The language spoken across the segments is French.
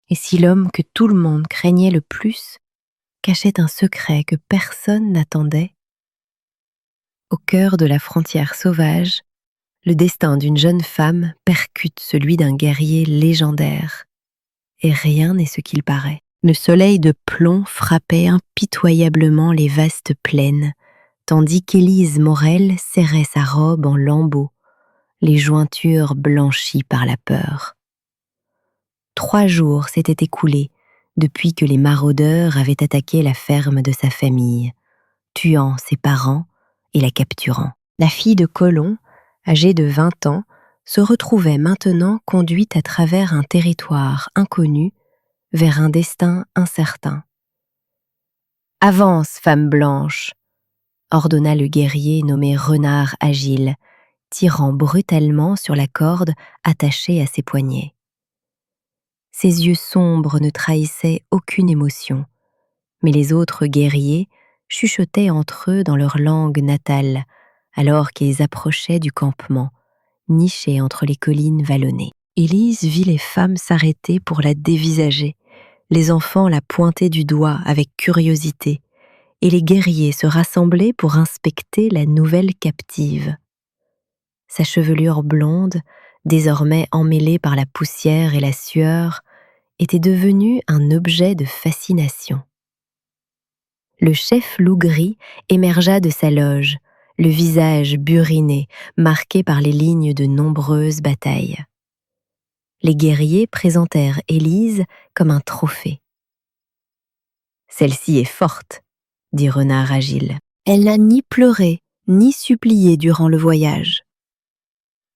Et si l'homme que tout le monde craignait le plus cachait un secret que personne n'attendait? Au cœur de la frontière sauvage, le destin d'une jeune femme percute celui d'un guerrier légendaire. Et rien n'est ce qu'il paraît. Le soleil de plomb frappait impitoyablement les vastes plaines, tandis qu'Élise Morel serrait sa robe en lambeaux, les jointures blanchies par la peur. 3 jours s'étaient écoulés depuis que les maraudeurs avaient attaqué la ferme de sa famille, tuant ses parents et la capturant. La fille de colon, âgée de 20 ans, se retrouvait maintenant conduite à travers un territoire inconnu vers un destin incertain. « Avance, femme blanche !» ordonna le guerrier nommé Renard Agile, tirant brutalement sur la corde attachée à ses poignets. Ses yeux sombres ne trahissaient aucune émotion, mais les autres guerriers chuchotaient entre eux dans leur langue natale, alors qu'ils approchaient du campement, niché entre les collines vallonnées. Élise vit les femmes s'arrêter pour la dévisager, les enfants la pointaient du doigt avec curiosité, et les guerriers se rassemblaient pour inspecter la nouvelle captive. Sa chevelure blonde, désormais emmêlée par la poussière et la sueur, était devenue un objet de fascination. Le chef loup gris émergea de sa loge, le visage buriné, marqué par les lignes de nombreuses batailles. Les guerriers présentèrent Élise comme un trophée. « Celle-ci est forte », dit Renard Agile. « Elle n'a ni pleuré, ni supplié durant le voyage. »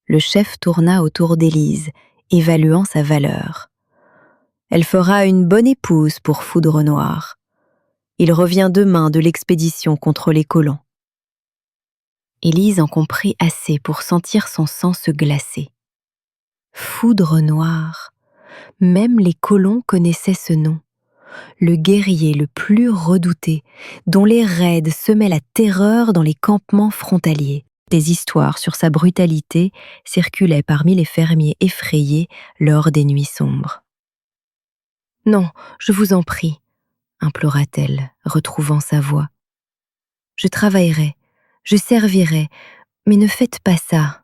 Le chef tourna autour d'Élise, évaluant sa valeur. « Elle fera une bonne épouse pour Foudre Noire. Il revient demain de l'expédition contre les colons. » Élise en comprit assez pour sentir son sang se glacer. Foudre Noire, même les colons connaissaient ce nom. Le guerrier le plus redouté, dont les raids semaient la terreur dans les campements frontaliers. Des histoires sur sa brutalité circulaient parmi les fermiers effrayés lors des nuits sombres. « Non, je vous en prie, » implora-t-elle, retrouvant sa voix. « Je travaillerai, je servirai, mais ne faites pas ça. »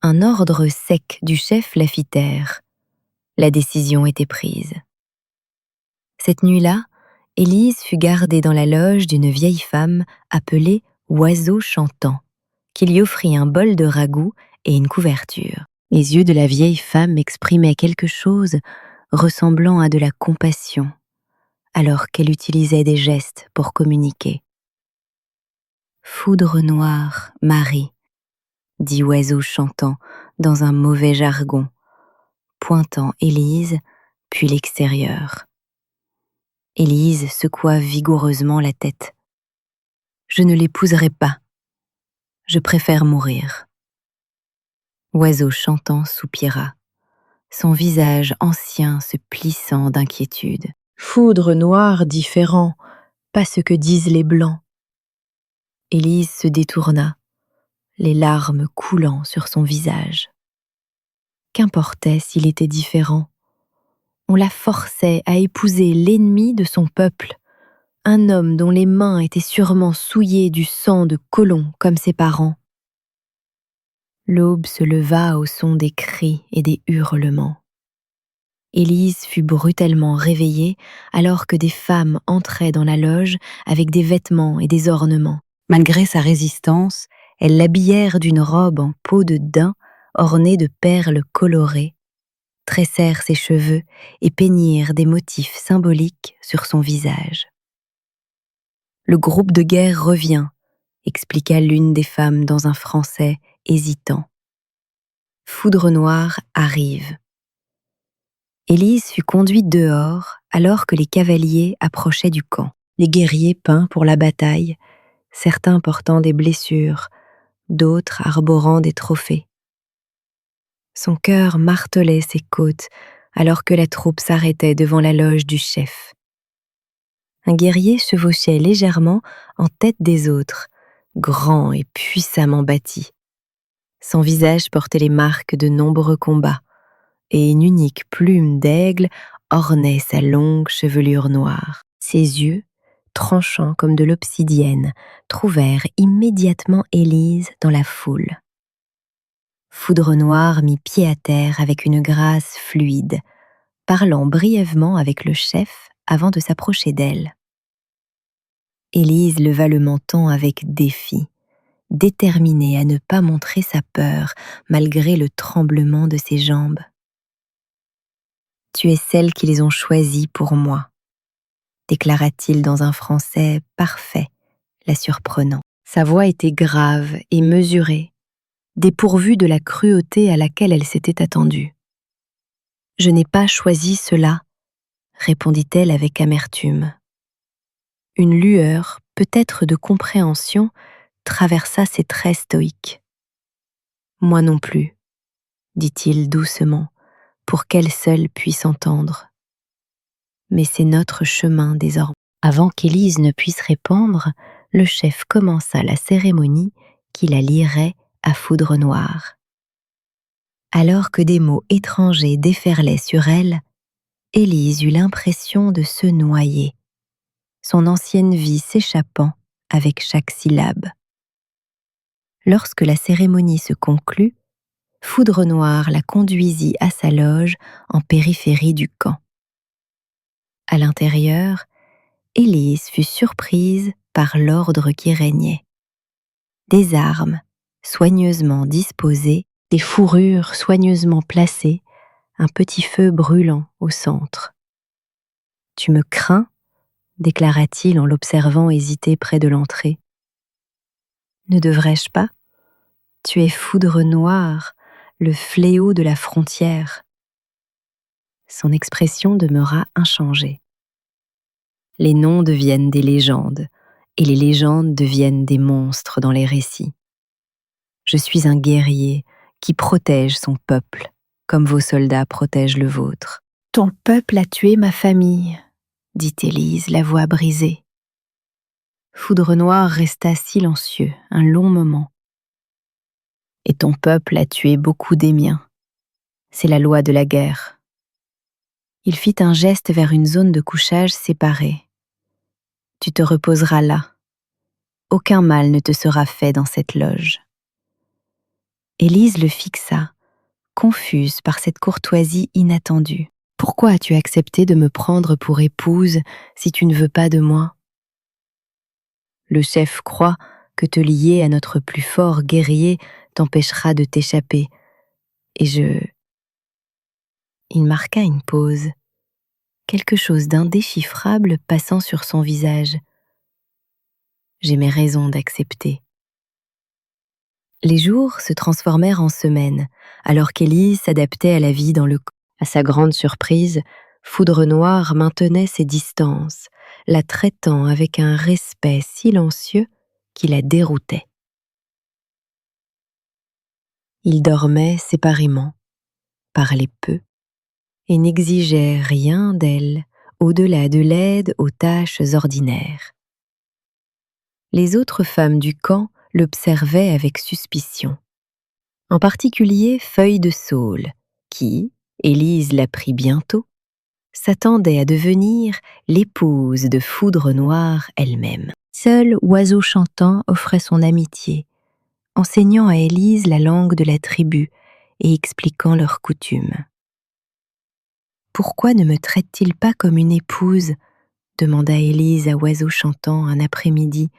Un ordre sec du chef la fit taire. La décision était prise. Cette nuit-là, Élise fut gardée dans la loge d'une vieille femme appelée Oiseau Chantant, qui lui offrit un bol de ragoût et une couverture. Les yeux de la vieille femme exprimaient quelque chose ressemblant à de la compassion, alors qu'elle utilisait des gestes pour communiquer. « Foudre Noire, Marie », dit Oiseau Chantant dans un mauvais jargon, pointant Élise, puis l'extérieur. Élise secoua vigoureusement la tête. « Je ne l'épouserai pas. Je préfère mourir. » Oiseau Chantant soupira, son visage ancien se plissant d'inquiétude. « Foudre Noire différent, pas ce que disent les blancs. » Élise se détourna, les larmes coulant sur son visage. Qu'importait s'il était différent? On la forçait à épouser l'ennemi de son peuple, un homme dont les mains étaient sûrement souillées du sang de colons comme ses parents. L'aube se leva au son des cris et des hurlements. Élise fut brutalement réveillée alors que des femmes entraient dans la loge avec des vêtements et des ornements. Malgré sa résistance, elles l'habillèrent d'une robe en peau de daim ornée de perles colorées, tressèrent ses cheveux et peignirent des motifs symboliques sur son visage. « Le groupe de guerre revient », expliqua l'une des femmes dans un français hésitant. « Foudre Noire arrive. » Élise fut conduite dehors alors que les cavaliers approchaient du camp. Les guerriers peints pour la bataille, certains portant des blessures, d'autres arborant des trophées. Son cœur martelait ses côtes alors que la troupe s'arrêtait devant la loge du chef. Un guerrier chevauchait légèrement en tête des autres, grand et puissamment bâti. Son visage portait les marques de nombreux combats, et une unique plume d'aigle ornait sa longue chevelure noire. Ses yeux, tranchants comme de l'obsidienne, trouvèrent immédiatement Élise dans la foule. Foudre Noire mit pied à terre avec une grâce fluide, parlant brièvement avec le chef avant de s'approcher d'elle. Élise leva le menton avec défi, déterminée à ne pas montrer sa peur malgré le tremblement de ses jambes. « Tu es celle qu'ils ont choisie pour moi », déclara-t-il dans un français parfait, la surprenant. Sa voix était grave et mesurée, dépourvue de la cruauté à laquelle elle s'était attendue. « Je n'ai pas choisi cela », répondit-elle avec amertume. Une lueur, peut-être de compréhension, traversa ses traits stoïques. « Moi non plus », dit-il doucement, pour qu'elle seule puisse entendre. « Mais c'est notre chemin désormais. » Avant qu'Élise ne puisse répondre, le chef commença la cérémonie qui la lierait à Foudre Noire. Alors que des mots étrangers déferlaient sur elle, Élise eut l'impression de se noyer, son ancienne vie s'échappant avec chaque syllabe. Lorsque la cérémonie se conclut, Foudre Noire la conduisit à sa loge en périphérie du camp. À l'intérieur, Élise fut surprise par l'ordre qui régnait. Des armes soigneusement disposées, des fourrures soigneusement placées, un petit feu brûlant au centre. « Tu me crains ?» déclara-t-il en l'observant hésiter près de l'entrée. « Ne devrais-je pas ? Tu es Foudre Noire, le fléau de la frontière. » Son expression demeura inchangée. Les noms deviennent des légendes, et les légendes deviennent des monstres dans les récits. Je suis un guerrier qui protège son peuple, comme vos soldats protègent le vôtre. « Ton peuple a tué ma famille », dit Élise, la voix brisée. Foudre Noire resta silencieux un long moment. « Et ton peuple a tué beaucoup des miens. C'est la loi de la guerre. » Il fit un geste vers une zone de couchage séparée. « Tu te reposeras là. Aucun mal ne te sera fait dans cette loge. » Élise le fixa, confuse par cette courtoisie inattendue. « Pourquoi as-tu accepté de me prendre pour épouse si tu ne veux pas de moi ? Le chef croit que te lier à notre plus fort guerrier t'empêchera de t'échapper. Et je... » Il marqua une pause, quelque chose d'indéchiffrable passant sur son visage. « J'ai mes raisons d'accepter. » Les jours se transformèrent en semaines, alors qu'Élise s'adaptait à la vie dans le camp. À sa grande surprise, Foudre Noire maintenait ses distances, la traitant avec un respect silencieux qui la déroutait. Ils dormaient séparément, parlaient peu, et n'exigeaient rien d'elle au-delà de l'aide aux tâches ordinaires. Les autres femmes du camp l'observaient avec suspicion. En particulier Feuille de Saule, qui, Élise l'apprit bientôt, s'attendait à devenir l'épouse de Foudre Noire elle-même. Seul Oiseau Chantant offrait son amitié, enseignant à Élise la langue de la tribu et expliquant leurs coutumes. « Pourquoi ne me traite-t-il pas comme une épouse ?» demanda Élise à Oiseau Chantant un après-midi,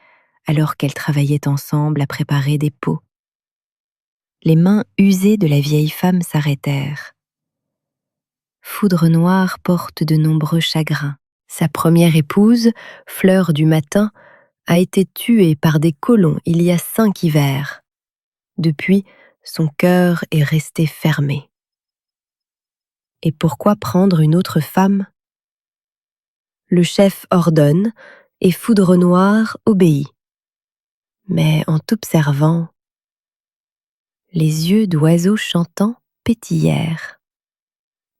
alors qu'elles travaillaient ensemble à préparer des pots. Les mains usées de la vieille femme s'arrêtèrent. Foudre Noire porte de nombreux chagrins. Sa première épouse, Fleur du Matin, a été tuée par des colons il y a 5 hivers. Depuis, son cœur est resté fermé. Et pourquoi prendre une autre femme ? Le chef ordonne et Foudre Noire obéit. Mais en t'observant, les yeux d'Oiseau Chantant pétillèrent.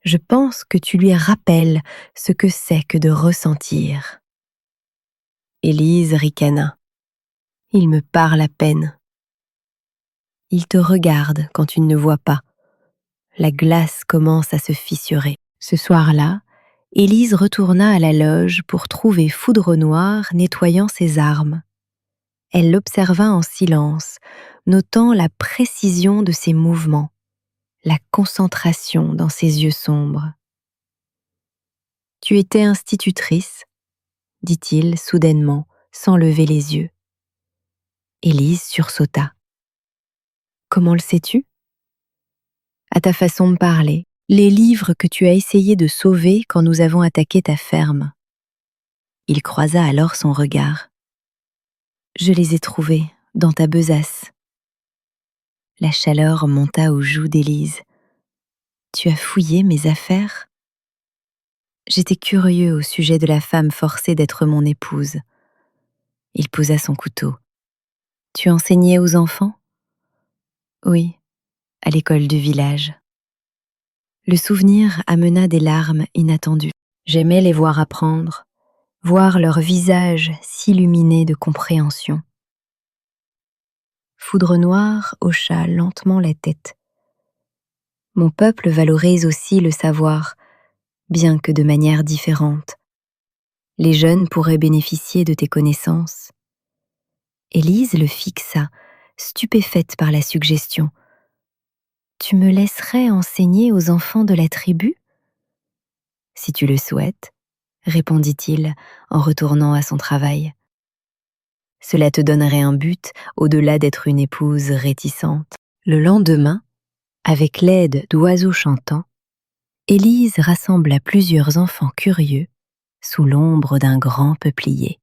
Je pense que tu lui rappelles ce que c'est que de ressentir. Élise ricana. Il me parle à peine. Il te regarde quand tu ne le vois pas. la glace commence à se fissurer. Ce soir-là, Élise retourna à la loge pour trouver Foudre-Noire nettoyant ses armes. Elle l'observa en silence, notant la précision de ses mouvements, la concentration dans ses yeux sombres. « Tu étais institutrice ?» dit-il soudainement, sans lever les yeux. Élise sursauta. « Comment le sais-tu » ? « À ta façon de parler, les livres que tu as essayé de sauver quand nous avons attaqué ta ferme. » Il croisa alors son regard. « Je les ai trouvés dans ta besace. » La chaleur monta aux joues d'Élise. « Tu as fouillé mes affaires ?» J'étais curieux au sujet de la femme forcée d'être mon épouse. Il posa son couteau. « Tu enseignais aux enfants ?» Oui, à l'école du village. Le souvenir amena des larmes inattendues. J'aimais les voir apprendre, voir leur visage s'illuminer de compréhension. Foudre-Noire hocha lentement la tête. Mon peuple valorise aussi le savoir, bien que de manière différente. Les jeunes pourraient bénéficier de tes connaissances. Élise le fixa, stupéfaite par la suggestion. « Tu me laisserais enseigner aux enfants de la tribu ?»« Si tu le souhaites, » répondit-il en retournant à son travail. « Cela te donnerait un but au-delà d'être une épouse réticente. » Le lendemain, avec l'aide d'oiseaux chantants, Élise rassembla plusieurs enfants curieux sous l'ombre d'un grand peuplier.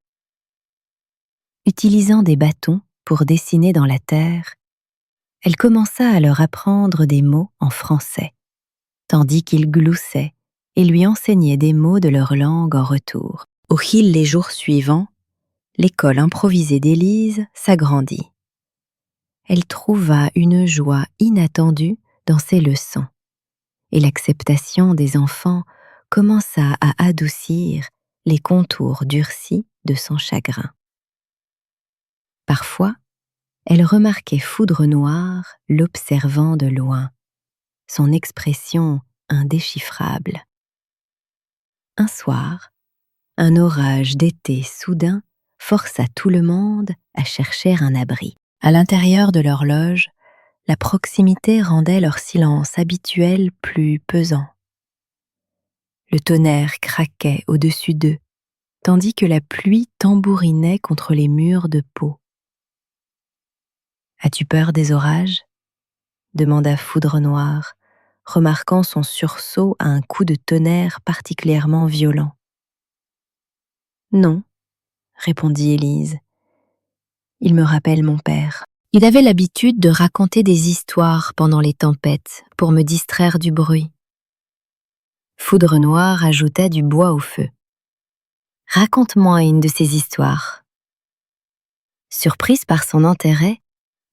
Utilisant des bâtons pour dessiner dans la terre, elle commença à leur apprendre des mots en français, tandis qu'ils gloussaient et lui enseignaient des mots de leur langue en retour. Au fil des jours suivants, l'école improvisée d'Élise s'agrandit. Elle trouva une joie inattendue dans ses leçons, et l'acceptation des enfants commença à adoucir les contours durcis de son chagrin. Parfois, elle remarquait Foudre-Noire l'observant de loin, son expression indéchiffrable. Un soir, un orage d'été soudain força tout le monde à chercher un abri. À l'intérieur de leur loge, la proximité rendait leur silence habituel plus pesant. Le tonnerre craquait au-dessus d'eux, tandis que la pluie tambourinait contre les murs de peau. « As-tu peur des orages ?» demanda Foudre-Noire, remarquant son sursaut à un coup de tonnerre particulièrement violent. « Non, » répondit Élise. « Il me rappelle mon père. Il avait l'habitude de raconter des histoires pendant les tempêtes pour me distraire du bruit. » Foudre-Noire ajouta du bois au feu. « Raconte-moi une de ces histoires. » Surprise par son intérêt,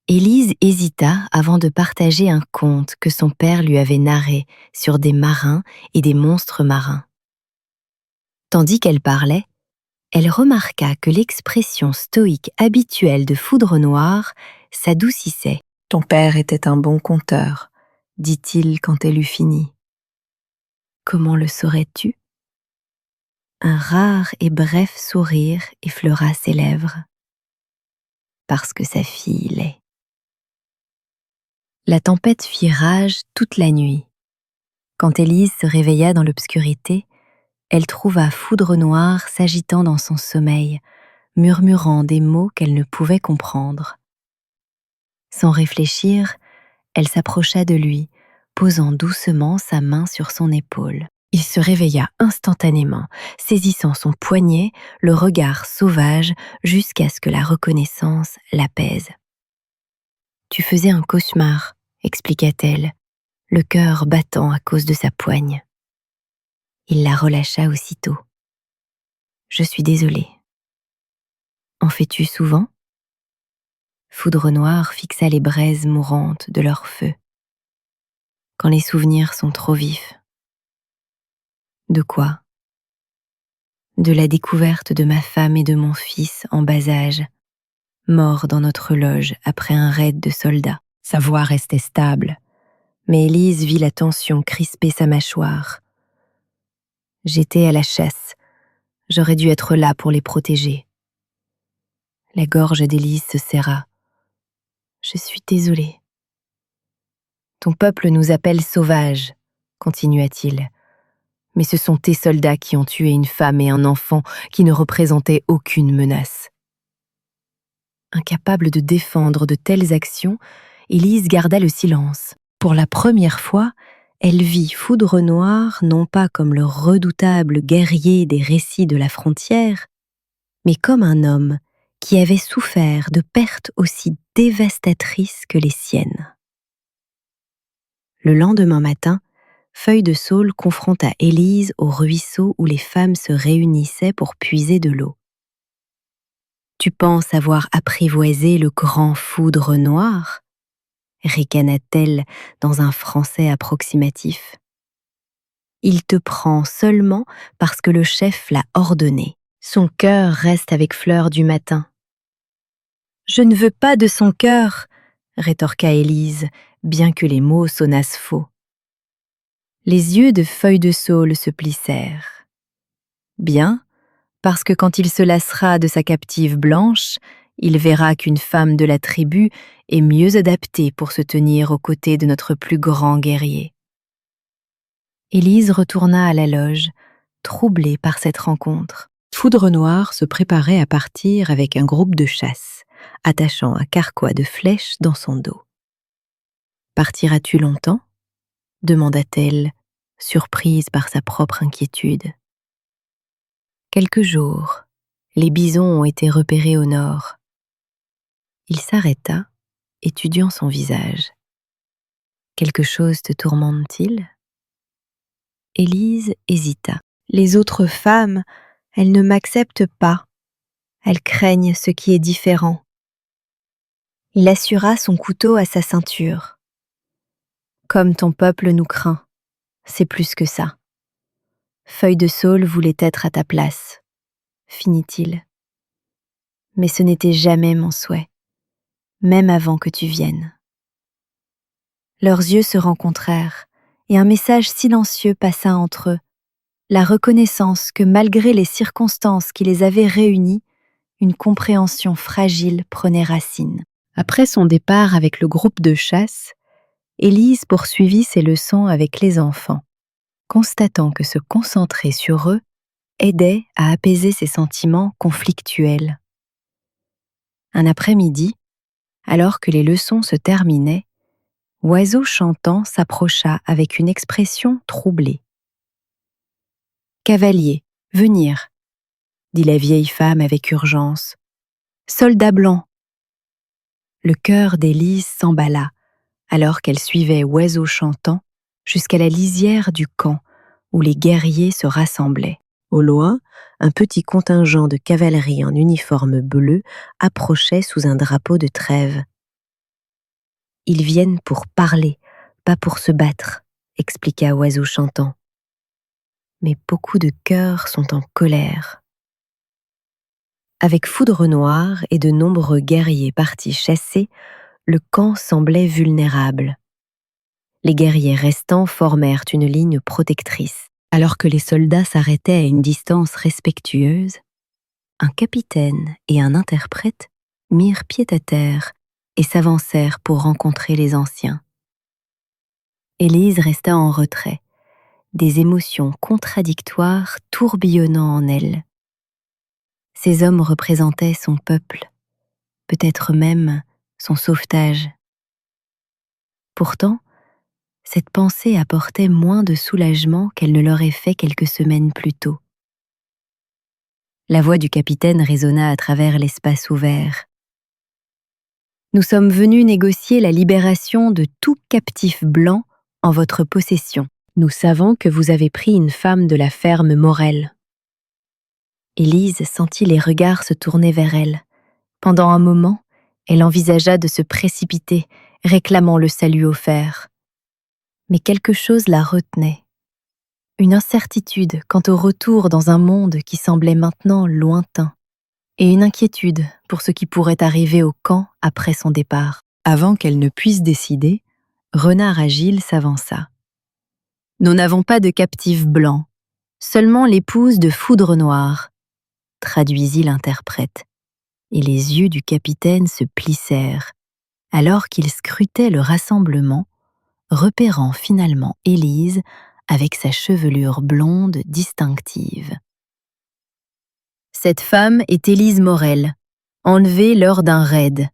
Élise hésita avant de partager un conte que son père lui avait narré sur des marins et des monstres marins. Tandis qu'elle parlait, elle remarqua que l'expression stoïque habituelle de Foudre-Noire s'adoucissait. « Ton père était un bon conteur, » dit-il quand elle eut fini. « Comment le saurais-tu » ? Un rare et bref sourire effleura ses lèvres. « Parce que sa fille l'est. » La tempête fit rage toute la nuit. Quand Élise se réveilla dans l'obscurité, elle trouva Foudre-Noire s'agitant dans son sommeil, murmurant des mots qu'elle ne pouvait comprendre. Sans réfléchir, elle s'approcha de lui, posant doucement sa main sur son épaule. Il se réveilla instantanément, saisissant son poignet, le regard sauvage, jusqu'à ce que la reconnaissance l'apaise. « Tu faisais un cauchemar », expliqua-t-elle, le cœur battant à cause de sa poigne. Il la relâcha aussitôt. « Je suis désolée. »« En fais-tu souvent ?» Foudre-Noire fixa les braises mourantes de leur feu. « Quand les souvenirs sont trop vifs. » « De quoi ?»« De la découverte de ma femme et de mon fils en bas âge, morts dans notre loge après un raid de soldats. Sa voix restait stable, Mais Élise vit la tension crisper sa mâchoire. J'étais à la chasse. J'aurais dû être là pour les protéger. La gorge d'Élise se serra. Je suis désolée. Ton peuple nous appelle sauvages, continua-t-il. Mais ce sont tes soldats qui ont tué une femme et un enfant qui ne représentaient aucune menace. Incapable de défendre de telles actions, Élise garda le silence. Pour la première fois, elle vit Foudrenoir non pas comme le redoutable guerrier des récits de la frontière, mais comme un homme qui avait souffert de pertes aussi dévastatrices que les siennes. Le lendemain matin, Feuille de Saule confronta Élise au ruisseau où les femmes se réunissaient pour puiser de l'eau. « Tu penses avoir apprivoisé le grand Foudrenoir » ricana-t-elle dans un français approximatif. « Il te prend seulement parce que le chef l'a ordonné. Son cœur reste avec Fleur du Matin. »« Je ne veux pas de son cœur » rétorqua Élise, bien que les mots sonnassent faux. Les yeux de Feuille de Saule se plissèrent. Bien, parce que quand il se lassera de sa captive blanche, il verra qu'une femme de la tribu est mieux adaptée pour se tenir aux côtés de notre plus grand guerrier. Élise retourna à la loge, troublée par cette rencontre. Foudrenoir se préparait à partir avec un groupe de chasse, attachant un carquois de flèches dans son dos. « Partiras-tu longtemps » demanda-t-elle, surprise par sa propre inquiétude. « Quelques jours. Les bisons ont été repérés au nord. » Il s'arrêta, étudiant son visage. « Quelque chose te tourmente-t-il » Élise hésita. « Les autres femmes, elles ne m'acceptent pas. Elles craignent ce qui est différent. » Il assura son couteau à sa ceinture. « Comme ton peuple nous craint, c'est plus que ça. Feuille de Saule voulait être à ta place, » finit-il. « Mais ce n'était jamais mon souhait, même avant que tu viennes. » Leurs yeux se rencontrèrent, et un message silencieux passa entre eux, la reconnaissance que malgré les circonstances qui les avaient réunis, une compréhension fragile prenait racine. Après son départ avec le groupe de chasse, Élise poursuivit ses leçons avec les enfants, constatant que se concentrer sur eux aidait à apaiser ses sentiments conflictuels. Un après-midi, alors que les leçons se terminaient, Oiseau chantant s'approcha avec une expression troublée. « Cavalier, venir » dit la vieille femme avec urgence. « Soldat blanc » Le cœur d'Élise s'emballa, alors qu'elle suivait Oiseau chantant jusqu'à la lisière du camp où les guerriers se rassemblaient. Au loin, un petit contingent de cavalerie en uniforme bleu approchait sous un drapeau de trêve. « Ils viennent pour parler, pas pour se battre, » expliqua Oiseau chantant. Mais beaucoup de cœurs sont en colère. Avec Foudrenoir et de nombreux guerriers partis chasser, le camp semblait vulnérable. Les guerriers restants formèrent une ligne protectrice. Alors que les soldats s'arrêtaient à une distance respectueuse, un capitaine et un interprète mirent pied à terre et s'avancèrent pour rencontrer les anciens. Élise resta en retrait, des émotions contradictoires tourbillonnant en elle. Ces hommes représentaient son peuple, peut-être même son sauvetage. Pourtant, cette pensée apportait moins de soulagement qu'elle ne l'aurait fait quelques semaines plus tôt. La voix du capitaine résonna à travers l'espace ouvert. « Nous sommes venus négocier la libération de tout captif blanc en votre possession. Nous savons que vous avez pris une femme de la ferme Morel. » Élise sentit les regards se tourner vers elle. Pendant un moment, elle envisagea de se précipiter, réclamant le salut offert. Mais quelque chose la retenait. Une incertitude quant au retour dans un monde qui semblait maintenant lointain, et une inquiétude pour ce qui pourrait arriver au camp après son départ. Avant qu'elle ne puisse décider, Renard Agile s'avança. « Nous n'avons pas de captif blanc, seulement l'épouse de Foudre Noire », traduisit l'interprète, et les yeux du capitaine se plissèrent, alors qu'il scrutait le rassemblement, repérant finalement Élise avec sa chevelure blonde distinctive. « Cette femme est Élise Morel, enlevée lors d'un raid »,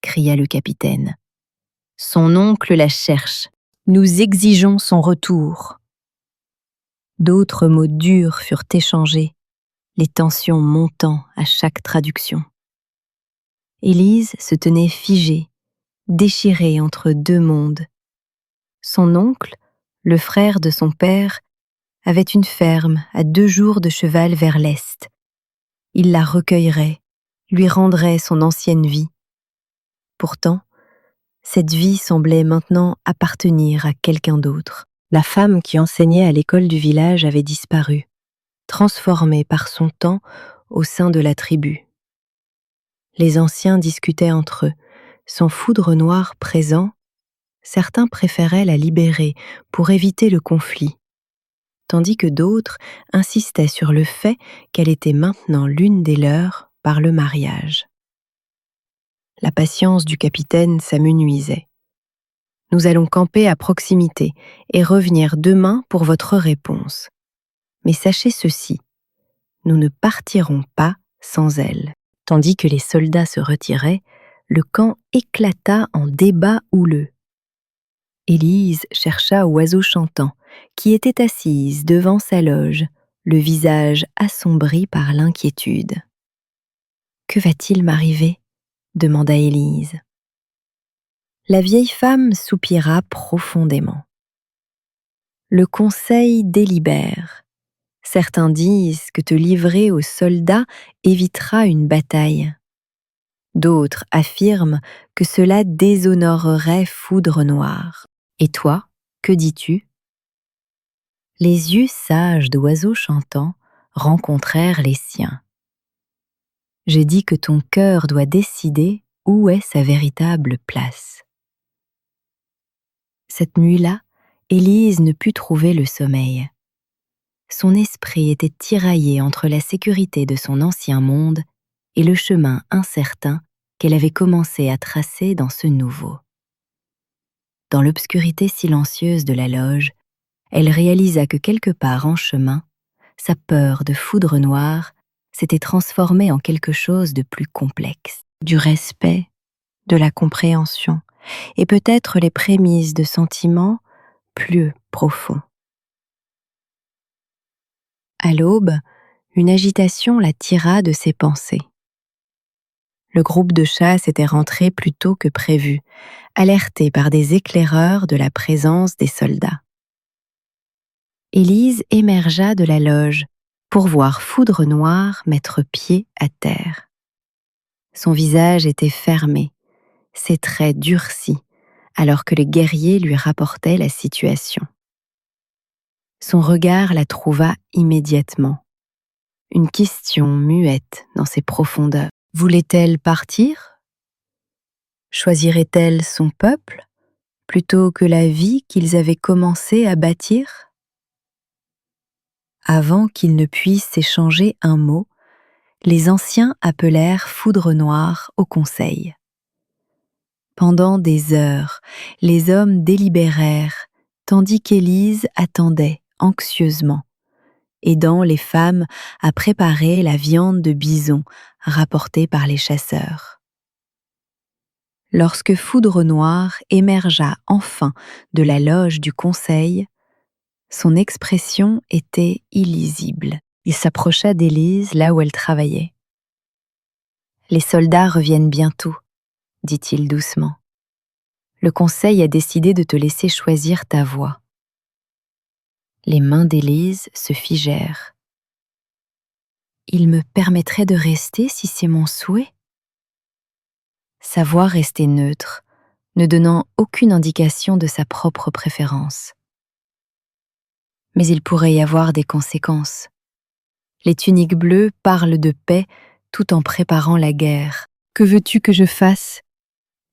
cria le capitaine. « Son oncle la cherche. Nous exigeons son retour. » D'autres mots durs furent échangés, les tensions montant à chaque traduction. Élise se tenait figée, déchirée entre deux mondes. Son oncle, le frère de son père, avait une ferme à 2 jours de cheval vers l'est. Il la recueillerait, lui rendrait son ancienne vie. Pourtant, cette vie semblait maintenant appartenir à quelqu'un d'autre. La femme qui enseignait à l'école du village avait disparu, transformée par son temps au sein de la tribu. Les anciens discutaient entre eux. Sans Foudre Noire présent, certains préféraient la libérer pour éviter le conflit, tandis que d'autres insistaient sur le fait qu'elle était maintenant l'une des leurs par le mariage. La patience du capitaine s'amenuisait. « Nous allons camper à proximité et revenir demain pour votre réponse. Mais sachez ceci, nous ne partirons pas sans elle. » Tandis que les soldats se retiraient, le camp éclata en débat houleux. Élise chercha Oiseau Chantant, qui était assise devant sa loge, le visage assombri par l'inquiétude. « Que va-t-il m'arriver ?» demanda Élise. La vieille femme soupira profondément. Le conseil délibère. Certains disent que te livrer aux soldats évitera une bataille. D'autres affirment que cela déshonorerait Foudre Noire. Et toi, que dis-tu ? Les yeux sages d'Oiseau Chantant rencontrèrent les siens. Je dis que ton cœur doit décider où est sa véritable place. Cette nuit-là, Élise ne put trouver le sommeil. Son esprit était tiraillé entre la sécurité de son ancien monde et le chemin incertain qu'elle avait commencé à tracer dans ce nouveau. Dans l'obscurité silencieuse de la loge, elle réalisa que quelque part en chemin, sa peur de Foudre Noire s'était transformée en quelque chose de plus complexe, du respect, de la compréhension, et peut-être les prémices de sentiments plus profonds. À l'aube, une agitation la tira de ses pensées. Le groupe de chasse était rentré plus tôt que prévu, alerté par des éclaireurs de la présence des soldats. Élise émergea de la loge pour voir Foudre Noire mettre pied à terre. Son visage était fermé, ses traits durcis, alors que les guerriers lui rapportaient la situation. Son regard la trouva immédiatement. Une question muette dans ses profondeurs. Voulait-elle partir ? Choisirait-elle son peuple plutôt que la vie qu'ils avaient commencé à bâtir ? Avant qu'ils ne puissent échanger un mot, les anciens appelèrent Foudre Noire au conseil. Pendant des heures, les hommes délibérèrent, tandis qu'Élise attendait anxieusement, aidant les femmes à préparer la viande de bison rapportée par les chasseurs. Lorsque Foudre Noire émergea enfin de la loge du conseil, son expression était illisible. Il s'approcha d'Élise là où elle travaillait. « Les soldats reviennent bientôt, » dit-il doucement. « Le conseil a décidé de te laisser choisir ta voie. » Les mains d'Élise se figèrent. « Il me permettrait de rester si c'est mon souhait ?» Sa voix restait neutre, ne donnant aucune indication de sa propre préférence. Mais il pourrait y avoir des conséquences. Les tuniques bleues parlent de paix tout en préparant la guerre. « Que veux-tu que je fasse ?»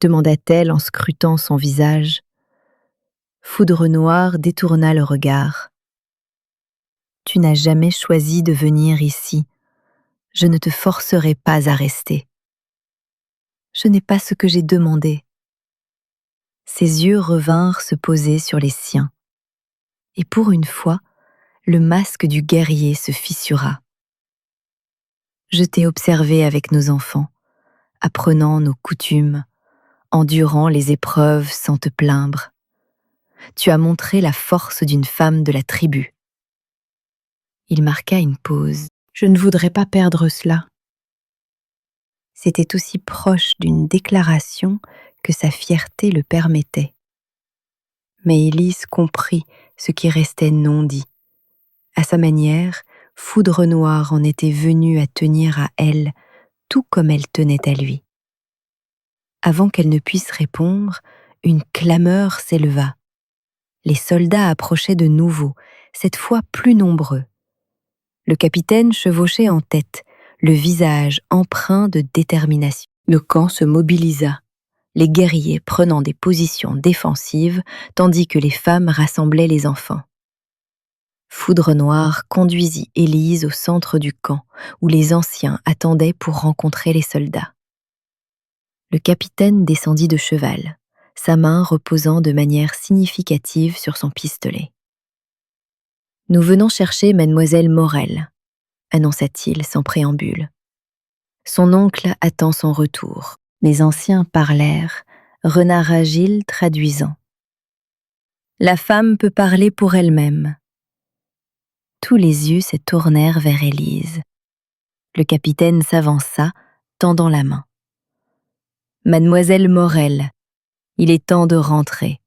demanda-t-elle en scrutant son visage. Foudre Noire détourna le regard. Tu n'as jamais choisi de venir ici. Je ne te forcerai pas à rester. Je n'ai pas ce que j'ai demandé. Ses yeux revinrent se poser sur les siens. Et pour une fois, le masque du guerrier se fissura. Je t'ai observé avec nos enfants, apprenant nos coutumes, endurant les épreuves sans te plaindre. Tu as montré la force d'une femme de la tribu. Il marqua une pause. Je ne voudrais pas perdre cela. C'était aussi proche d'une déclaration que sa fierté le permettait. Mais Élise comprit ce qui restait non dit. À sa manière, Foudre Noire en était venue à tenir à elle, tout comme elle tenait à lui. Avant qu'elle ne puisse répondre, une clameur s'éleva. Les soldats approchaient de nouveau, cette fois plus nombreux. Le capitaine chevauchait en tête, le visage empreint de détermination. Le camp se mobilisa, les guerriers prenant des positions défensives, tandis que les femmes rassemblaient les enfants. Foudre Noire conduisit Élise au centre du camp, où les anciens attendaient pour rencontrer les soldats. Le capitaine descendit de cheval, sa main reposant de manière significative sur son pistolet. « Nous venons chercher mademoiselle Morel », annonça-t-il sans préambule. Son oncle attend son retour. Les anciens parlèrent, renard agile traduisant. La femme peut parler pour elle-même. Tous les yeux se tournèrent vers Élise. Le capitaine s'avança, tendant la main. Mademoiselle Morel, il est temps de rentrer.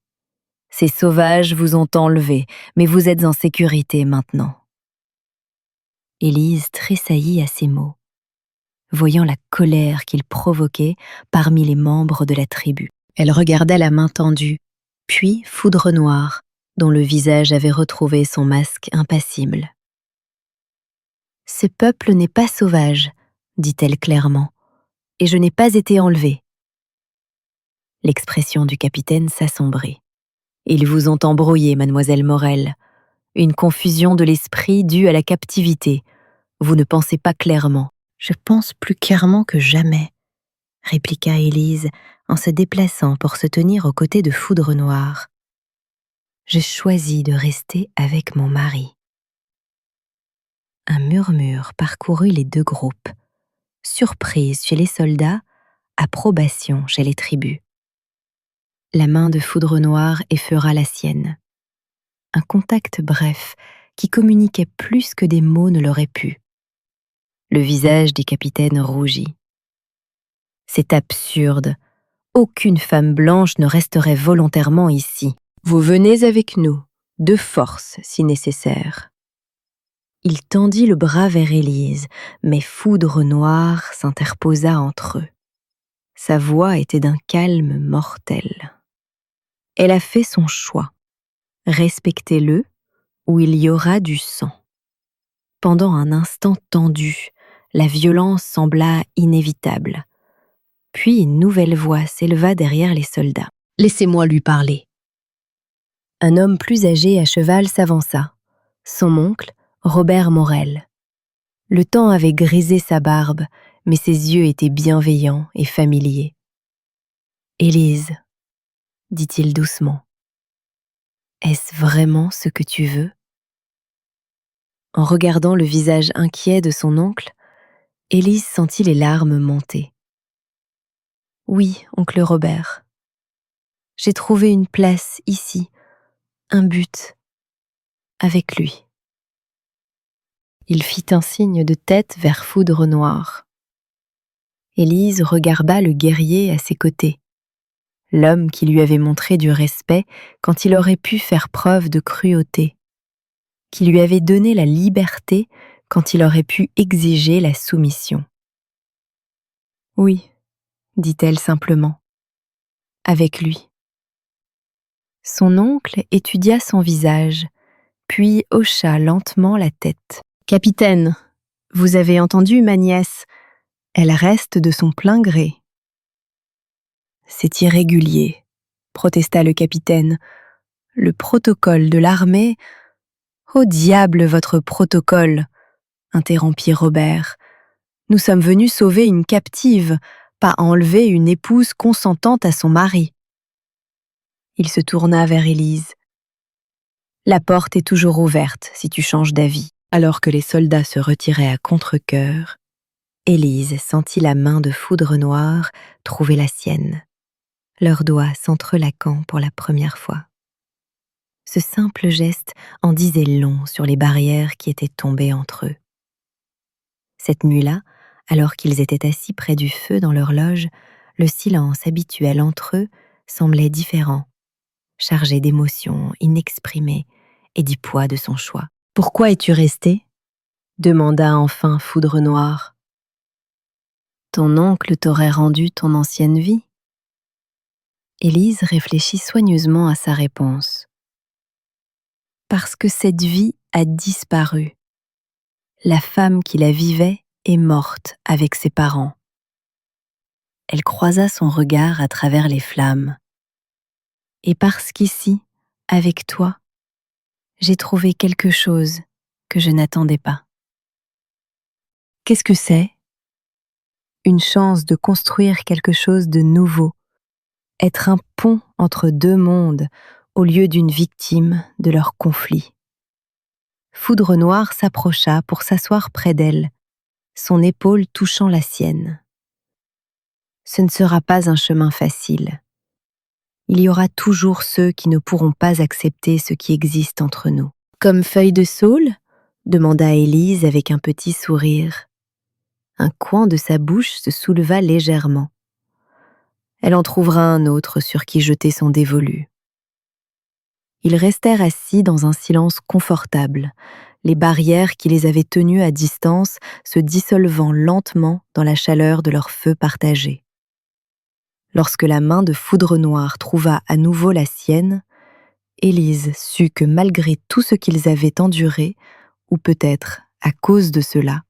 Ces sauvages vous ont enlevé, mais vous êtes en sécurité maintenant. Élise tressaillit à ces mots, voyant la colère qu'il provoquait parmi les membres de la tribu. Elle regarda la main tendue, puis Foudre Noire, dont le visage avait retrouvé son masque impassible. « Ce peuple n'est pas sauvage, dit-elle clairement, et je n'ai pas été enlevée. » L'expression du capitaine s'assombrit. « Ils vous ont embrouillé, mademoiselle Morel. Une confusion de l'esprit due à la captivité. Vous ne pensez pas clairement. »« Je pense plus clairement que jamais, » répliqua Élise en se déplaçant pour se tenir aux côtés de Foudre Noire. « Je choisis de rester avec mon mari. » Un murmure parcourut les deux groupes. Surprise chez les soldats, approbation chez les tribus. La main de Foudre Noire effeura la sienne. Un contact bref qui communiquait plus que des mots ne l'auraient pu. Le visage du capitaine rougit. « C'est absurde. Aucune femme blanche ne resterait volontairement ici. Vous venez avec nous, de force si nécessaire. » Il tendit le bras vers Élise, mais Foudre Noire s'interposa entre eux. Sa voix était d'un calme mortel. Elle a fait son choix. Respectez-le, ou il y aura du sang. Pendant un instant tendu, la violence sembla inévitable. Puis une nouvelle voix s'éleva derrière les soldats. « Laissez-moi lui parler. » Un homme plus âgé à cheval s'avança. Son oncle, Robert Morel. Le temps avait grisé sa barbe, mais ses yeux étaient bienveillants et familiers. « Élise, » dit-il doucement, « est-ce vraiment ce que tu veux ?» En regardant le visage inquiet de son oncle, Élise sentit les larmes monter. « Oui, oncle Robert. J'ai trouvé une place ici, un but, avec lui. » Il fit un signe de tête vers Foudre Noire. Élise regarda le guerrier à ses côtés, l'homme qui lui avait montré du respect quand il aurait pu faire preuve de cruauté, qui lui avait donné la liberté quand il aurait pu exiger la soumission. « Oui, » dit-elle simplement, « avec lui. » Son oncle étudia son visage, puis hocha lentement la tête. « Capitaine, vous avez entendu ma nièce, elle reste de son plein gré. » « C'est irrégulier, » protesta le capitaine. Le protocole de l'armée? Au diable votre protocole, interrompit Robert. Nous sommes venus sauver une captive, pas enlever une épouse consentante à son mari. Il se tourna vers Élise. La porte est toujours ouverte si tu changes d'avis. Alors que les soldats se retiraient à contre-cœur, Élise sentit la main de Foudre Noire trouver la sienne, leurs doigts s'entrelaquant pour la première fois. Ce simple geste en disait long sur les barrières qui étaient tombées entre eux. Cette nuit-là, alors qu'ils étaient assis près du feu dans leur loge, le silence habituel entre eux semblait différent, chargé d'émotions inexprimées et du poids de son choix. « Pourquoi es-tu resté ?» demanda enfin Foudre Noire. « Ton oncle t'aurait rendu ton ancienne vie ?» Élise réfléchit soigneusement à sa réponse. « Parce que cette vie a disparu. La femme qui la vivait est morte avec ses parents. » Elle croisa son regard à travers les flammes. « Et parce qu'ici, avec toi, j'ai trouvé quelque chose que je n'attendais pas. » Qu'est-ce que c'est ? Une chance de construire quelque chose de nouveau, être un pont entre deux mondes au lieu d'une victime de leur conflit. Foudre Noire s'approcha pour s'asseoir près d'elle, son épaule touchant la sienne. Ce ne sera pas un chemin facile. Il y aura toujours ceux qui ne pourront pas accepter ce qui existe entre nous. Comme Feuille de Saule ? Demanda Élise avec un petit sourire. Un coin de sa bouche se souleva légèrement. Elle en trouvera un autre sur qui jeter son dévolu. Ils restèrent assis dans un silence confortable, les barrières qui les avaient tenus à distance se dissolvant lentement dans la chaleur de leur feu partagé. Lorsque la main de Foudre Noire trouva à nouveau la sienne, Élise sut que malgré tout ce qu'ils avaient enduré, ou peut-être à cause de cela,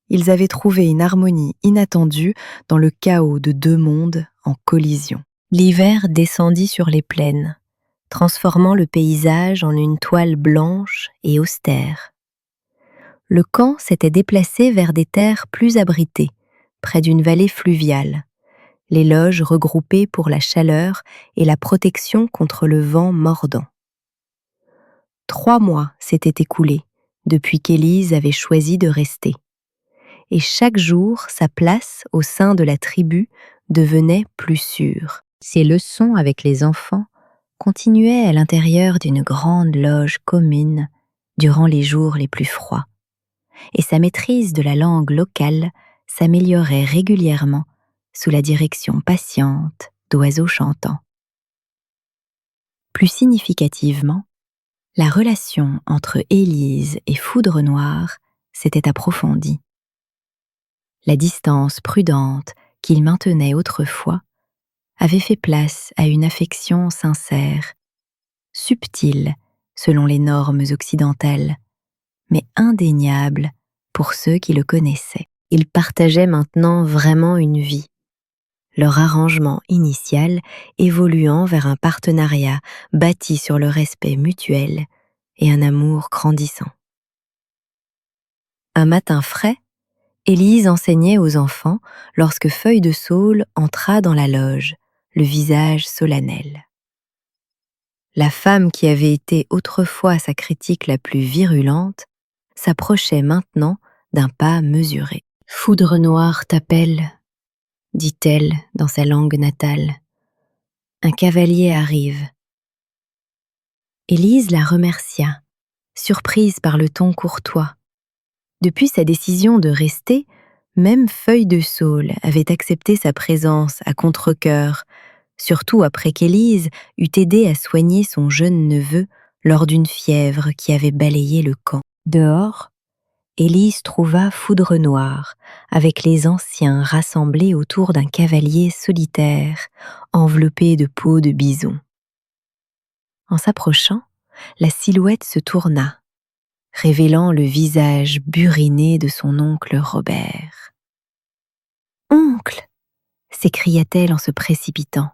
ils avaient trouvé une harmonie inattendue dans le chaos de deux mondes en collision. L'hiver descendit sur les plaines, transformant le paysage en une toile blanche et austère. Le camp s'était déplacé vers des terres plus abritées, près d'une vallée fluviale, les loges regroupées pour la chaleur et la protection contre le vent mordant. 3 mois s'étaient écoulés depuis qu'Élise avait choisi de rester. Et chaque jour, sa place au sein de la tribu devenait plus sûre. Ses leçons avec les enfants continuaient à l'intérieur d'une grande loge commune durant les jours les plus froids. Et sa maîtrise de la langue locale s'améliorait régulièrement sous la direction patiente d'oiseaux chantants. Plus significativement, la relation entre Élise et Foudre Noire s'était approfondie. La distance prudente qu'ils maintenaient autrefois avait fait place à une affection sincère, subtile selon les normes occidentales, mais indéniable pour ceux qui le connaissaient. Ils partageaient maintenant vraiment une vie, leur arrangement initial évoluant vers un partenariat bâti sur le respect mutuel et un amour grandissant. Un matin frais, Élise enseignait aux enfants lorsque Feuille de Saule entra dans la loge, le visage solennel. La femme qui avait été autrefois sa critique la plus virulente s'approchait maintenant d'un pas mesuré. « Foudre Noire t'appelle », dit-elle dans sa langue natale. « Un cavalier arrive. » Élise la remercia, surprise par le ton courtois. Depuis sa décision de rester, même Feuille de Saule avait accepté sa présence à contre-cœur, surtout après qu'Élise eut aidé à soigner son jeune neveu lors d'une fièvre qui avait balayé le camp. Dehors, Élise trouva Foudre Noire, avec les anciens rassemblés autour d'un cavalier solitaire, enveloppé de peau de bison. En s'approchant, la silhouette se tourna, révélant le visage buriné de son oncle Robert. « Oncle !» s'écria-t-elle en se précipitant.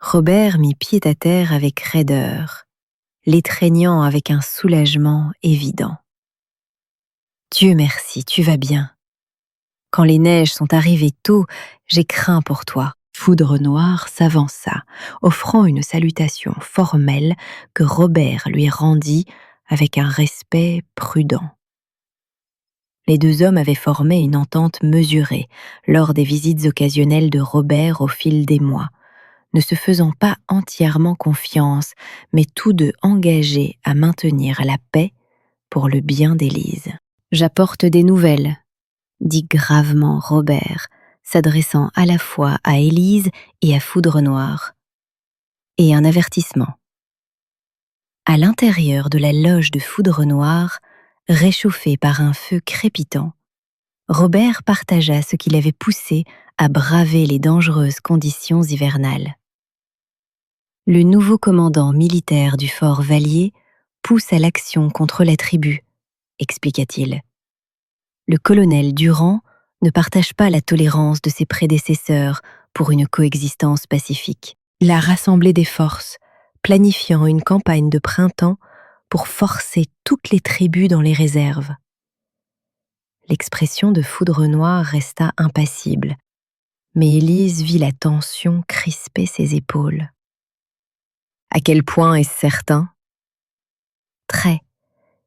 Robert mit pied à terre avec raideur, l'étreignant avec un soulagement évident. « Dieu merci, tu vas bien. Quand les neiges sont arrivées tôt, j'ai craint pour toi. » Foudre Noire s'avança, offrant une salutation formelle que Robert lui rendit avec un respect prudent. Les deux hommes avaient formé une entente mesurée lors des visites occasionnelles de Robert au fil des mois, ne se faisant pas entièrement confiance, mais tous deux engagés à maintenir la paix pour le bien d'Élise. « J'apporte des nouvelles », dit gravement Robert, s'adressant à la fois à Élise et à Foudre Noire. « Et un avertissement. » À l'intérieur de la loge de Foudre Noire, réchauffée par un feu crépitant, Robert partagea ce qui l'avait poussé à braver les dangereuses conditions hivernales. Le nouveau commandant militaire du fort Vallier pousse à l'action contre la tribu, expliqua-t-il. Le colonel Durand ne partage pas la tolérance de ses prédécesseurs pour une coexistence pacifique. Il a rassemblé des forces, planifiant une campagne de printemps pour forcer toutes les tribus dans les réserves. L'expression de Foudre Noire resta impassible, mais Élise vit la tension crisper ses épaules. « À quel point est-ce certain ? » ?»« Très.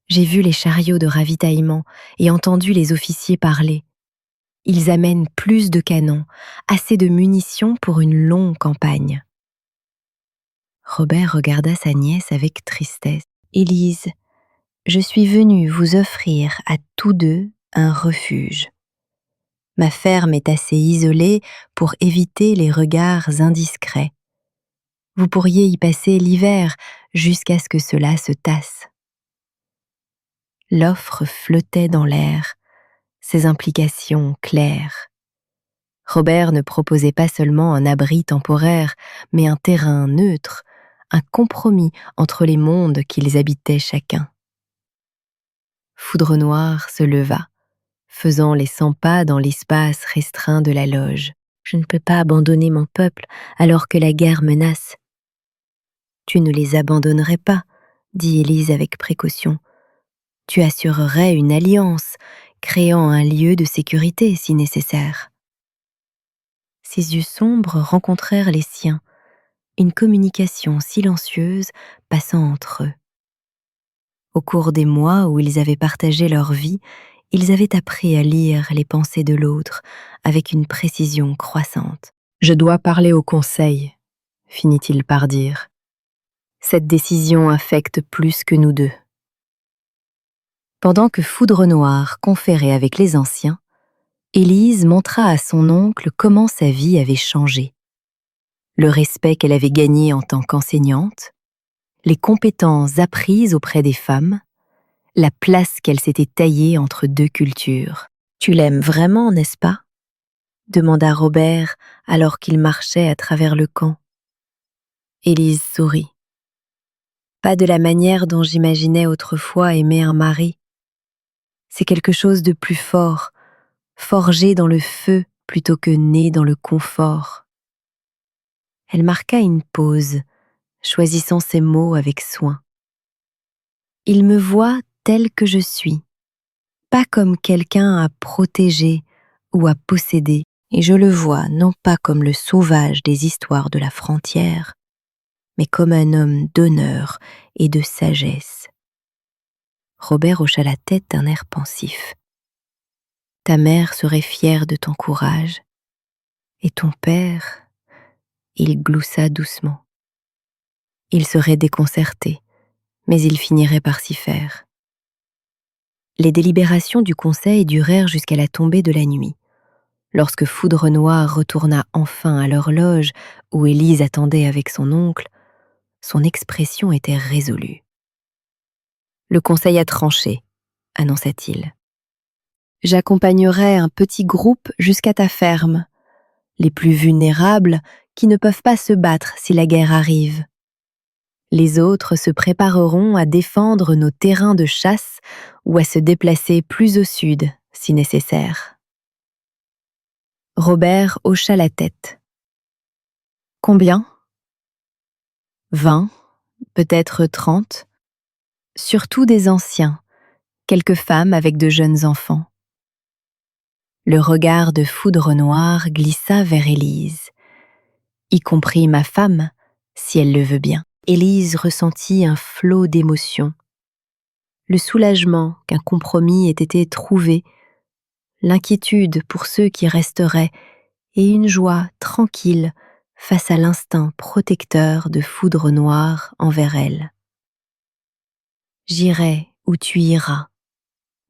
J'ai vu les chariots de ravitaillement et entendu les officiers parler. Ils amènent plus de canons, assez de munitions pour une longue campagne. » Robert regarda sa nièce avec tristesse. « Élise, je suis venue vous offrir à tous deux un refuge. Ma ferme est assez isolée pour éviter les regards indiscrets. Vous pourriez y passer l'hiver jusqu'à ce que cela se tasse. » L'offre flottait dans l'air, ses implications claires. Robert ne proposait pas seulement un abri temporaire, mais un terrain neutre, un compromis entre les mondes qu'ils habitaient chacun. Foudre Noire se leva, faisant les 100 pas dans l'espace restreint de la loge. « Je ne peux pas abandonner mon peuple alors que la guerre menace. »« Tu ne les abandonnerais pas, » dit Élise avec précaution. « Tu assurerais une alliance, créant un lieu de sécurité si nécessaire. » Ses yeux sombres rencontrèrent les siens, une communication silencieuse passant entre eux. Au cours des mois où ils avaient partagé leur vie, ils avaient appris à lire les pensées de l'autre avec une précision croissante. « Je dois parler au conseil, » finit-il par dire. « Cette décision affecte plus que nous deux. » Pendant que Foudre Noire conférait avec les anciens, Élise montra à son oncle comment sa vie avait changé. Le respect qu'elle avait gagné en tant qu'enseignante, les compétences apprises auprès des femmes, la place qu'elle s'était taillée entre deux cultures. « Tu l'aimes vraiment, n'est-ce pas ?» demanda Robert alors qu'il marchait à travers le camp. Élise sourit. « Pas de la manière dont j'imaginais autrefois aimer un mari. C'est quelque chose de plus fort, forgé dans le feu plutôt que né dans le confort. » Elle marqua une pause, choisissant ses mots avec soin. « Il me voit tel que je suis, pas comme quelqu'un à protéger ou à posséder, et je le vois non pas comme le sauvage des histoires de la frontière, mais comme un homme d'honneur et de sagesse. » Robert hocha la tête d'un air pensif. « Ta mère serait fière de ton courage, et ton père... » Il gloussa doucement. Il serait déconcerté, mais il finirait par s'y faire. Les délibérations du conseil durèrent jusqu'à la tombée de la nuit. Lorsque Foudre Noire retourna enfin à leur loge, où Élise attendait avec son oncle, son expression était résolue. « Le conseil a tranché, » annonça-t-il. « J'accompagnerai un petit groupe jusqu'à ta ferme, les plus vulnérables qui ne peuvent pas se battre si la guerre arrive. Les autres se prépareront à défendre nos terrains de chasse ou à se déplacer plus au sud si nécessaire. » Robert hocha la tête. « Combien ? 20, peut-être 30, surtout des anciens, quelques femmes avec de jeunes enfants. Le regard de foudre noire glissa vers Élise, y compris ma femme, si elle le veut bien. Élise ressentit un flot d'émotions. Le soulagement qu'un compromis ait été trouvé, l'inquiétude pour ceux qui resteraient, et une joie tranquille face à l'instinct protecteur de foudre noire envers elle. « J'irai où tu iras »,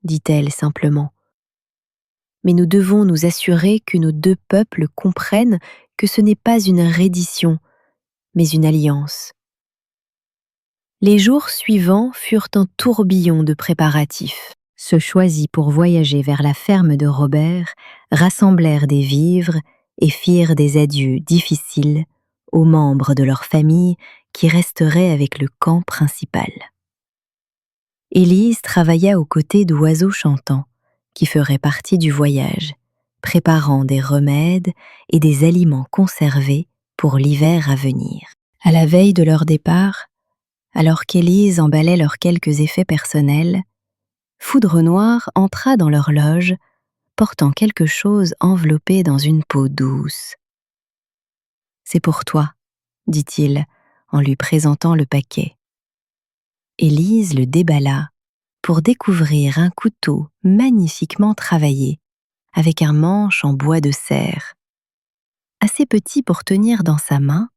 dit-elle simplement. Mais nous devons nous assurer que nos deux peuples comprennent que ce n'est pas une reddition, mais une alliance. Les jours suivants furent un tourbillon de préparatifs. Ceux choisis pour voyager vers la ferme de Robert rassemblèrent des vivres et firent des adieux difficiles aux membres de leur famille qui resteraient avec le camp principal. Élise travailla aux côtés d'Oiseau Chantant, qui ferait partie du voyage, préparant des remèdes et des aliments conservés pour l'hiver à venir. À la veille de leur départ, alors qu'Élise emballait leurs quelques effets personnels, Foudre Noire entra dans leur loge, portant quelque chose enveloppé dans une peau douce. « C'est pour toi, » dit-il, en lui présentant le paquet. Élise le déballa pour découvrir un couteau magnifiquement travaillé, avec un manche en bois de serre. Assez petit pour tenir dans sa main,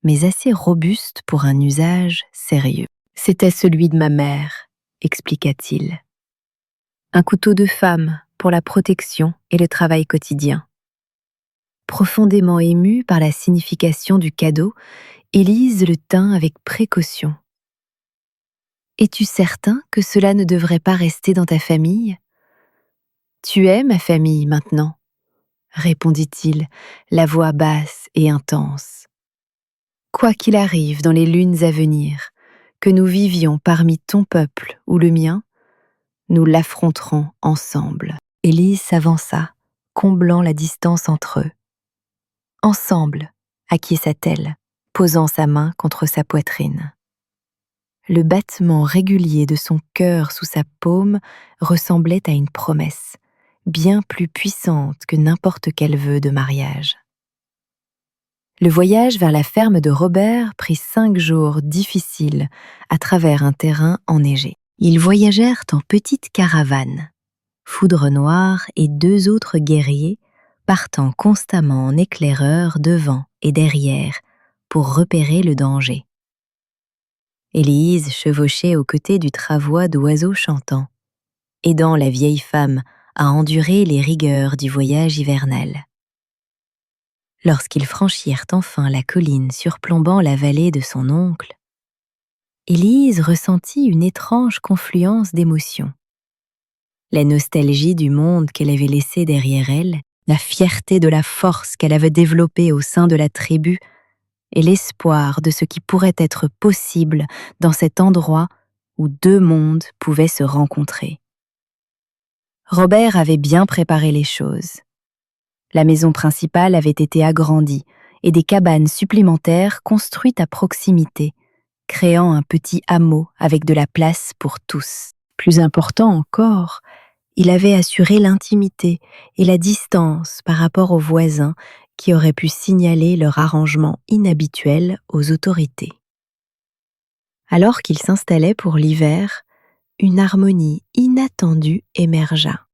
mais assez robuste pour un usage sérieux. « C'était celui de ma mère, » expliqua-t-il. « Un couteau de femme pour la protection et le travail quotidien. » Profondément émue par la signification du cadeau, Élise le tint avec précaution. « Es-tu certain que cela ne devrait pas rester dans ta famille ? » « Tu es ma famille maintenant, » répondit-il, la voix basse et intense. « Quoi qu'il arrive dans les lunes à venir, que nous vivions parmi ton peuple ou le mien, nous l'affronterons ensemble. » Élise s'avança, comblant la distance entre eux. « Ensemble », acquiesça-t-elle, posant sa main contre sa poitrine. Le battement régulier de son cœur sous sa paume ressemblait à une promesse, bien plus puissante que n'importe quel vœu de mariage. Le voyage vers la ferme de Robert prit 5 jours difficiles à travers un terrain enneigé. Ils voyagèrent en petite caravane, Foudre Noire et 2 autres guerriers partant constamment en éclaireur devant et derrière pour repérer le danger. Élise chevauchait aux côtés du travois d'Oiseau Chantant, aidant la vieille femme à endurer les rigueurs du voyage hivernal. Lorsqu'ils franchirent enfin la colline surplombant la vallée de son oncle, Élise ressentit une étrange confluence d'émotions. La nostalgie du monde qu'elle avait laissé derrière elle, la fierté de la force qu'elle avait développée au sein de la tribu et l'espoir de ce qui pourrait être possible dans cet endroit où 2 mondes pouvaient se rencontrer. Robert avait bien préparé les choses. La maison principale avait été agrandie et des cabanes supplémentaires construites à proximité, créant un petit hameau avec de la place pour tous. Plus important encore, il avait assuré l'intimité et la distance par rapport aux voisins qui auraient pu signaler leur arrangement inhabituel aux autorités. Alors qu'il s'installait pour l'hiver, une harmonie inattendue émergea.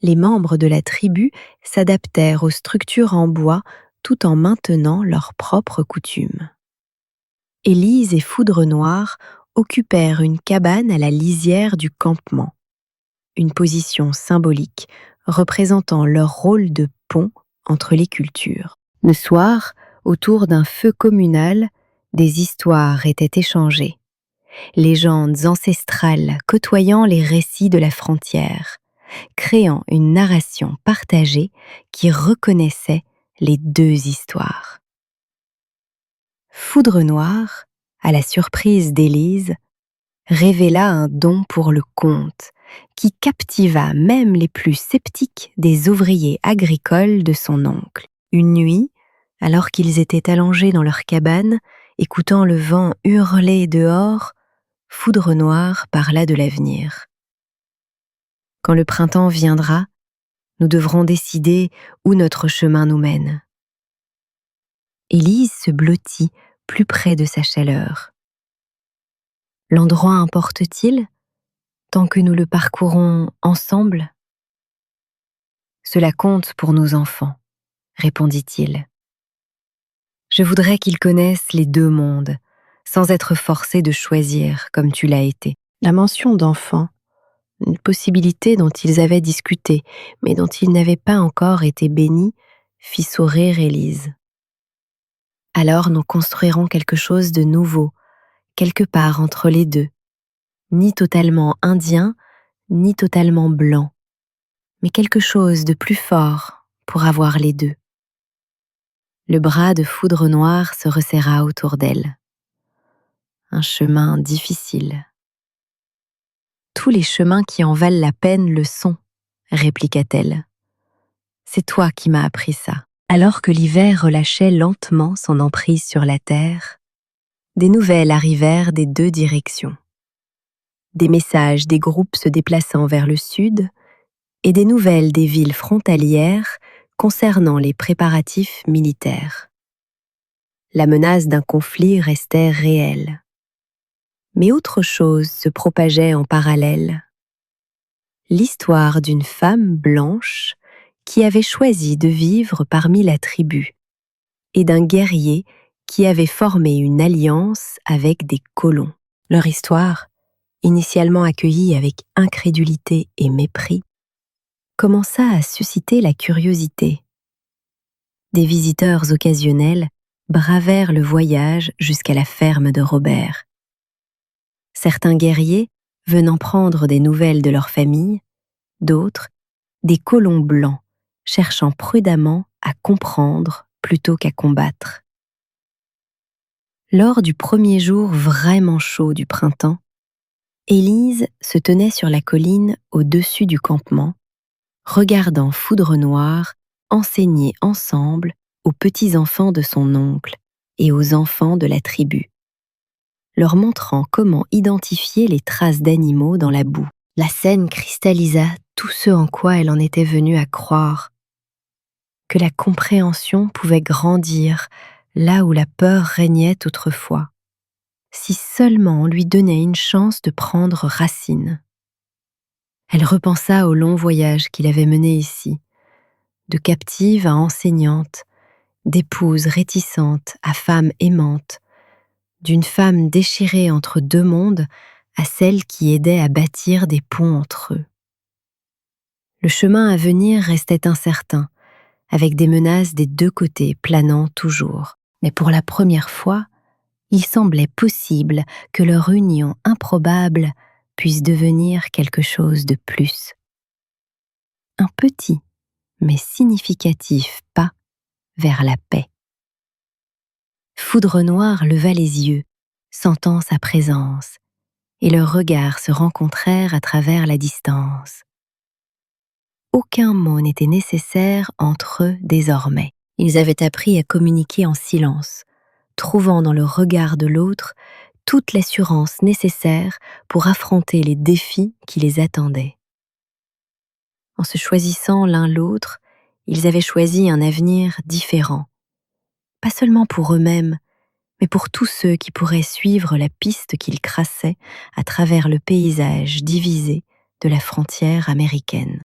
Les membres de la tribu s'adaptèrent aux structures en bois tout en maintenant leurs propres coutumes. Élise et Foudre Noire occupèrent une cabane à la lisière du campement, une position symbolique représentant leur rôle de pont entre les cultures. Le soir, autour d'un feu communal, des histoires étaient échangées, légendes ancestrales côtoyant les récits de la frontière, créant une narration partagée qui reconnaissait les 2 histoires. Foudre Noire, à la surprise d'Élise, révéla un don pour le conte qui captiva même les plus sceptiques des ouvriers agricoles de son oncle. Une nuit, alors qu'ils étaient allongés dans leur cabane écoutant le vent hurler dehors, Foudre Noire parla de l'avenir. Quand le printemps viendra, nous devrons décider où notre chemin nous mène. Élise se blottit plus près de sa chaleur. L'endroit importe-t-il, tant que nous le parcourons ensemble? Cela compte pour nos enfants, répondit-il. Je voudrais qu'ils connaissent les deux mondes, sans être forcés de choisir comme tu l'as été. La mention d'enfant, une possibilité dont ils avaient discuté, mais dont ils n'avaient pas encore été bénis, fit sourire Élise. Alors nous construirons quelque chose de nouveau, quelque part entre les deux, ni totalement indien, ni totalement blanc, mais quelque chose de plus fort pour avoir les deux. Le bras de Foudre Noire se resserra autour d'elle. Un chemin difficile. Tous les chemins qui en valent la peine le sont, répliqua-t-elle. C'est toi qui m'as appris ça. Alors que l'hiver relâchait lentement son emprise sur la terre, des nouvelles arrivèrent des deux directions. Des messages des groupes se déplaçant vers le sud et des nouvelles des villes frontalières concernant les préparatifs militaires. La menace d'un conflit restait réelle. Mais autre chose se propageait en parallèle. L'histoire d'une femme blanche qui avait choisi de vivre parmi la tribu et d'un guerrier qui avait formé une alliance avec des colons. Leur histoire, initialement accueillie avec incrédulité et mépris, commença à susciter la curiosité. Des visiteurs occasionnels bravèrent le voyage jusqu'à la ferme de Robert. Certains guerriers venant prendre des nouvelles de leur famille, d'autres, des colons blancs, cherchant prudemment à comprendre plutôt qu'à combattre. Lors du premier jour vraiment chaud du printemps, Élise se tenait sur la colline au-dessus du campement, regardant Foudre Noire enseigner ensemble aux petits-enfants de son oncle et aux enfants de la tribu, leur montrant comment identifier les traces d'animaux dans la boue. La scène cristallisa tout ce en quoi elle en était venue à croire, que la compréhension pouvait grandir là où la peur régnait autrefois, si seulement on lui donnait une chance de prendre racine. Elle repensa au long voyage qu'il avait mené ici, de captive à enseignante, d'épouse réticente à femme aimante, d'une femme déchirée entre deux mondes à celle qui aidait à bâtir des ponts entre eux. Le chemin à venir restait incertain, avec des menaces des deux côtés planant toujours. Mais pour la première fois, il semblait possible que leur union improbable puisse devenir quelque chose de plus. Un petit, mais significatif pas vers la paix. Foudre Noire leva les yeux, sentant sa présence, et leurs regards se rencontrèrent à travers la distance. Aucun mot n'était nécessaire entre eux désormais. Ils avaient appris à communiquer en silence, trouvant dans le regard de l'autre toute l'assurance nécessaire pour affronter les défis qui les attendaient. En se choisissant l'un l'autre, ils avaient choisi un avenir différent, pas seulement pour eux-mêmes, mais pour tous ceux qui pourraient suivre la piste qu'ils traçaient à travers le paysage divisé de la frontière américaine.